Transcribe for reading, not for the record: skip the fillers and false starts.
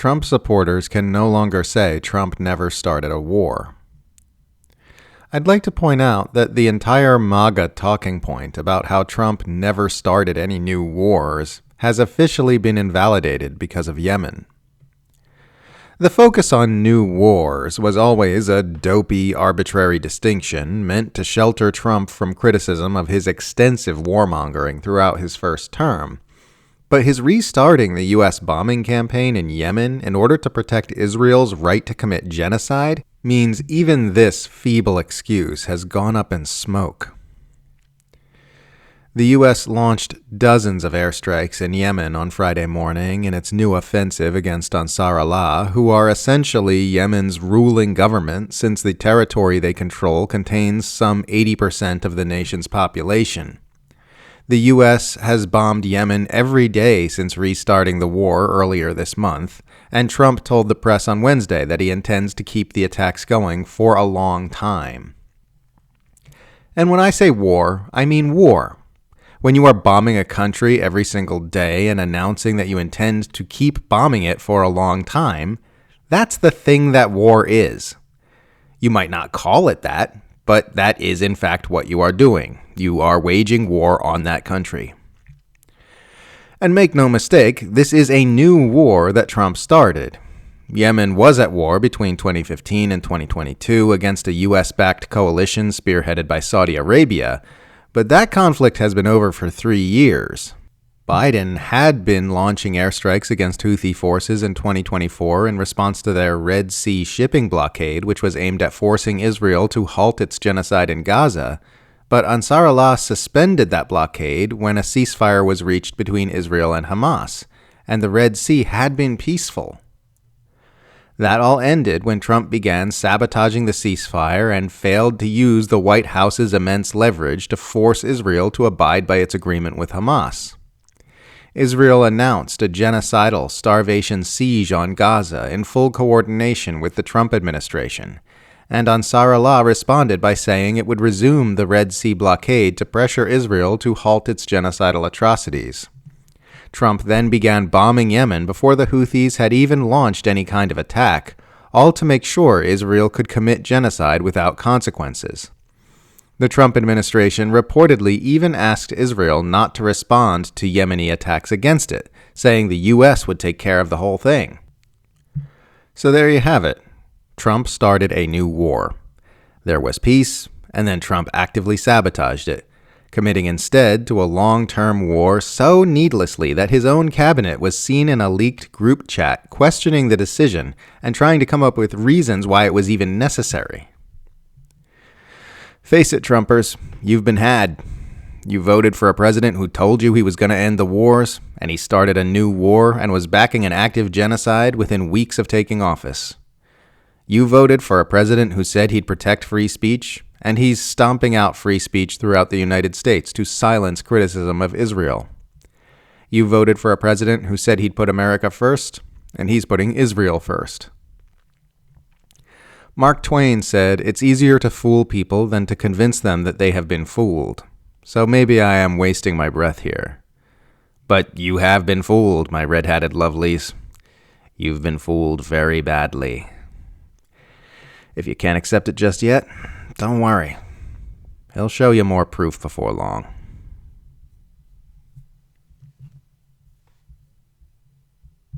Trump supporters can no longer say Trump never started a war. I'd like to point out that the entire MAGA talking point about how Trump never started any new wars has officially been invalidated because of Yemen. The focus on new wars was always a dopey, arbitrary distinction meant to shelter Trump from criticism of his extensive warmongering throughout his first term. But his restarting the U.S. bombing campaign in Yemen in order to protect Israel's right to commit genocide means even this feeble excuse has gone up in smoke. The U.S. launched dozens of airstrikes in Yemen on Friday morning in its new offensive against Ansar Allah, who are essentially Yemen's ruling government since the territory they control contains some 80% of the nation's population. The U.S. has bombed Yemen every day since restarting the war earlier this month, and Trump told the press on Wednesday that he intends to keep the attacks going for a long time. And when I say war, I mean war. When you are bombing a country every single day and announcing that you intend to keep bombing it for a long time, that's the thing that war is. You might not call it that, but that is in fact what you are doing. You are waging war on that country. And make no mistake, this is a new war that Trump started. Yemen was at war between 2015 and 2022 against a U.S.-backed coalition spearheaded by Saudi Arabia, but that conflict has been over for 3 years. Biden had been launching airstrikes against Houthi forces in 2024 in response to their Red Sea shipping blockade, which was aimed at forcing Israel to halt its genocide in Gaza, but Ansar Allah suspended that blockade when a ceasefire was reached between Israel and Hamas, and the Red Sea had been peaceful. That all ended when Trump began sabotaging the ceasefire and failed to use the White House's immense leverage to force Israel to abide by its agreement with Hamas. Israel announced a genocidal starvation siege on Gaza in full coordination with the Trump administration, and Ansar Allah responded by saying it would resume the Red Sea blockade to pressure Israel to halt its genocidal atrocities. Trump then began bombing Yemen before the Houthis had even launched any kind of attack, all to make sure Israel could commit genocide without consequences. The Trump administration reportedly even asked Israel not to respond to Yemeni attacks against it, saying the U.S. would take care of the whole thing. So there you have it. Trump started a new war. There was peace, and then Trump actively sabotaged it, committing instead to a long-term war so needlessly that his own cabinet was seen in a leaked group chat questioning the decision and trying to come up with reasons why it was even necessary. Face it, Trumpers, you've been had. You voted for a president who told you he was going to end the wars, and he started a new war and was backing an active genocide within weeks of taking office. You voted for a president who said he'd protect free speech, and he's stomping out free speech throughout the United States to silence criticism of Israel. You voted for a president who said he'd put America first, and he's putting Israel first. Mark Twain said, "It's easier to fool people than to convince them that they have been fooled." So maybe I am wasting my breath here. But you have been fooled, my red-hatted lovelies. You've been fooled very badly. If you can't accept it just yet, don't worry. He'll show you more proof before long.